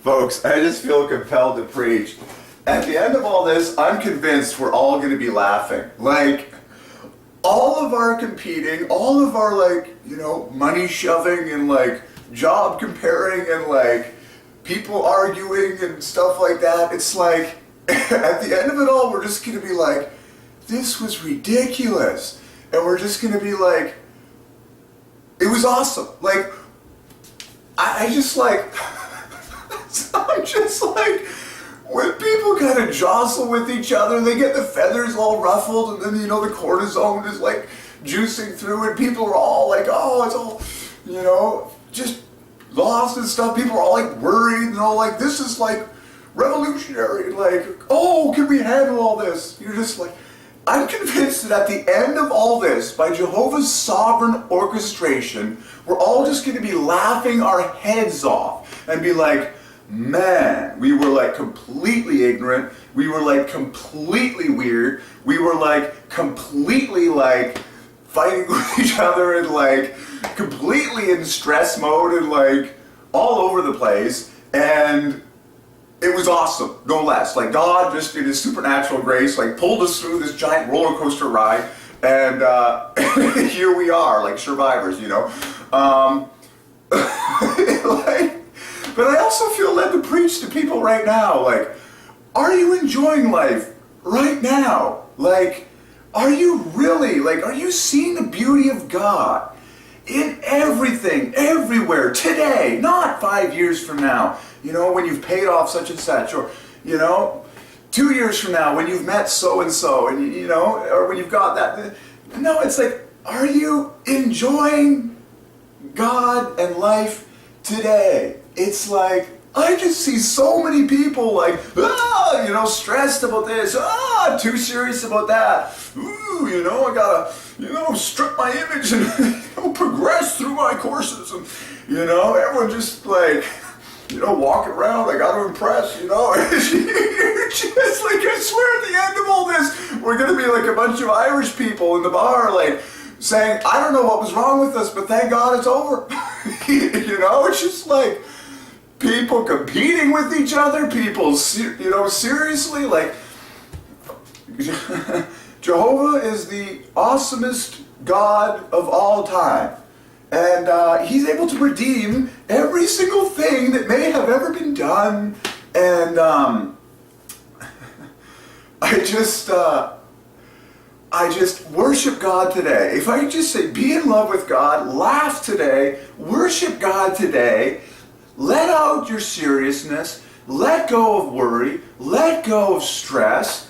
Folks, I just feel compelled to preach. At the end of all this, I'm convinced we're all going to be laughing. Like, all of our competing, all of our, like, you know, money shoving and, like, job comparing and, like, people arguing and stuff like that, it's like, at the end of it all, we're just going to be like, this was ridiculous. And we're just going to be like, it was awesome. Like, I just like, I'm just like, when people kind of jostle with each other, they get the feathers all ruffled, and then, you know, the cortisone is like juicing through, and people are all like, oh, it's all, you know, just lost and stuff. People are all like worried and all like, this is like revolutionary. Like, oh, can we handle all this? You're just like, I'm convinced that at the end of all this, by Jehovah's sovereign orchestration, we're all just going to be laughing our heads off and be like, man, we were like completely ignorant, we were like completely weird, we were like completely like fighting with each other and like completely in stress mode and like all over the place, and it was awesome, no less. Like, God just in his supernatural grace like pulled us through this giant roller coaster ride, and here we are like survivors, you know. Like, but I also feel led to preach to people right now, like, are you enjoying life right now? Like, are you really, like, are you seeing the beauty of God in everything, everywhere, today, not 5 years from now, you know, when you've paid off such and such, or, you know, 2 years from now when you've met so-and-so, and, you know, or when you've got that. No, it's like, are you enjoying God and life today? It's like, I just see so many people like, you know, stressed about this, too serious about that. Ooh, you know, I gotta, you know, strip my image and, you know, progress through my courses. And, you know, everyone just like, you know, walking around, I gotta impress, you know. You're just like, I swear at the end of all this, we're gonna be like a bunch of Irish people in the bar, like, saying, I don't know what was wrong with us, but thank God it's over. You know, it's just like, people competing with each other, people, you know, seriously, like, Jehovah is the awesomest God of all time. And he's able to redeem every single thing that may have ever been done. And I just worship God today. If I could just say, be in love with God, laugh today, worship God today, let out your seriousness, let go of worry, let go of stress,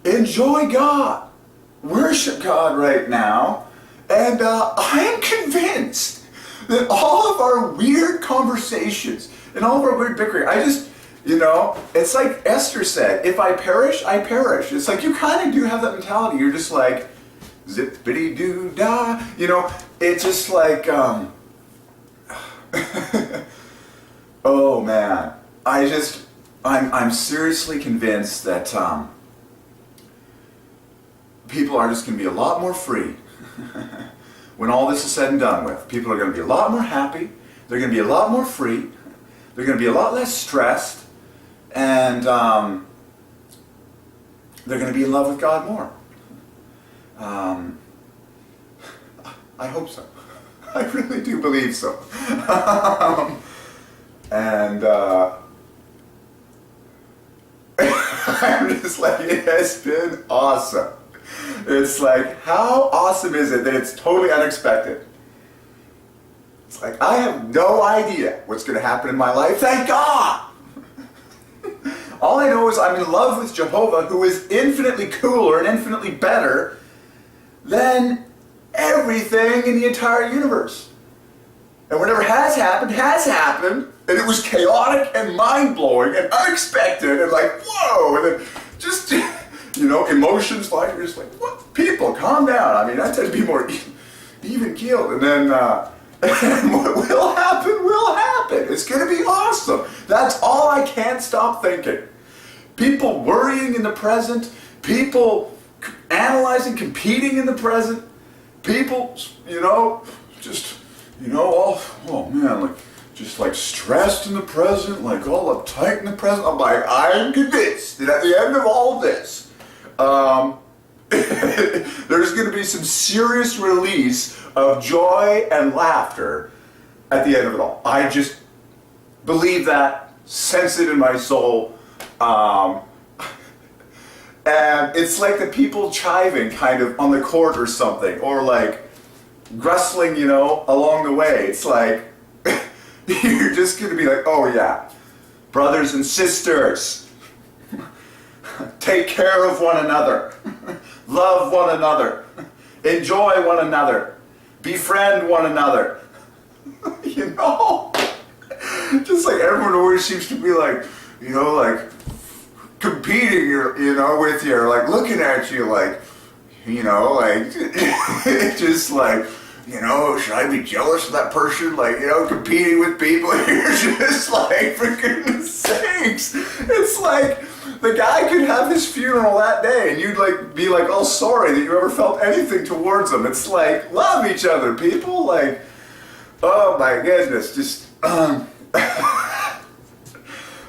enjoy God, worship God right now, and I am convinced that all of our weird conversations and all of our weird bickering, I just, you know, it's like Esther said, if I perish, I perish. It's like you kind of do have that mentality. You're just like, zippity-doo-dah, you know, it's just like, oh man, I'm seriously convinced that people are just going to be a lot more free when all this is said and done with. People are going to be a lot more happy, they're going to be a lot more free, they're going to be a lot less stressed, and they're going to be in love with God more. I hope so. I really do believe so. And I'm just like, it has been awesome. It's like, how awesome is it that it's totally unexpected? It's like, I have no idea what's going to happen in my life. Thank God! All I know is I'm in love with Jehovah, who is infinitely cooler and infinitely better than everything in the entire universe. And whatever has happened, and it was chaotic and mind-blowing and unexpected and like, whoa, and then just, you know, emotions like, you're just like, what? People, calm down. I mean, I tend to be more even-keeled. And then, and what will happen will happen. It's going to be awesome. That's all I can't stop thinking. People worrying in the present, people analyzing, competing in the present, people, you know, just, you know, oh man, like, just like stressed in the present, like all uptight in the present. I'm like, I'm convinced that at the end of all this, there's going to be some serious release of joy and laughter at the end of it all. I just believe that, sense it in my soul. And it's like the people chiving kind of on the court or something, or like wrestling, you know, along the way. It's like, you're just going to be like, oh yeah, brothers and sisters, take care of one another, love one another, enjoy one another, befriend one another. You know, just like everyone always seems to be like, you know, like competing, you know, with you, or like looking at you like, you know, like just like, you know, should I be jealous of that person? Like, you know, competing with people. You're just like, for goodness sakes. It's like the guy could have his funeral that day and you'd like be like, oh, sorry that you ever felt anything towards him. It's like, love each other, people. Like, oh my goodness, just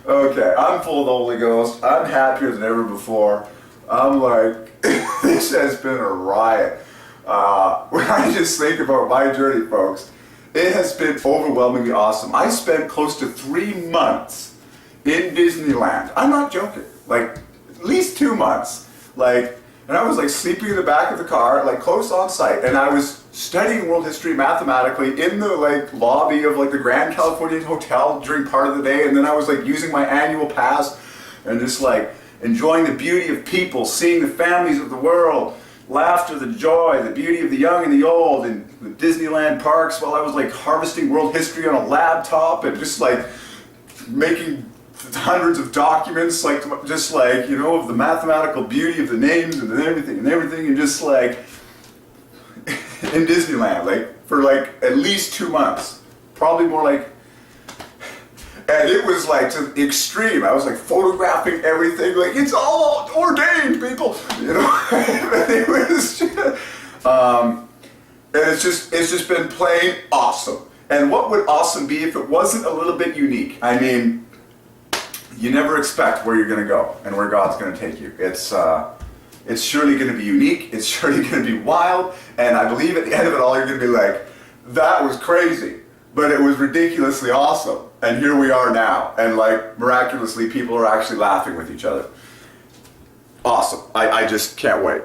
okay, I'm full of the Holy Ghost. I'm happier than ever before. I'm like, this has been a riot. When I just think about my journey, folks, it has been overwhelmingly awesome. I spent close to 3 months in Disneyland. I'm not joking. Like, at least 2 months. Like, and I was like sleeping in the back of the car, like close on site, and I was studying world history mathematically in the like lobby of like the Grand Californian Hotel during part of the day, and then I was like using my annual pass and just like enjoying the beauty of people, seeing the families of the world, laughter, the joy, the beauty of the young and the old, and the Disneyland parks while I was like harvesting world history on a laptop and just like making hundreds of documents, like just like, you know, of the mathematical beauty of the names and everything, and just like in Disneyland, like for like at least 2 months, probably more like. And it was like to the extreme. I was like photographing everything, like it's all ordained, people, you know. And it was, just, and it's just been plain awesome. And what would awesome be if it wasn't a little bit unique? I mean, you never expect where you're going to go and where God's going to take you. It's surely going to be unique. It's surely going to be wild. And I believe at the end of it all, you're going to be like, that was crazy, but it was ridiculously awesome. And here we are now. And like miraculously, people are actually laughing with each other. Awesome. I just can't wait.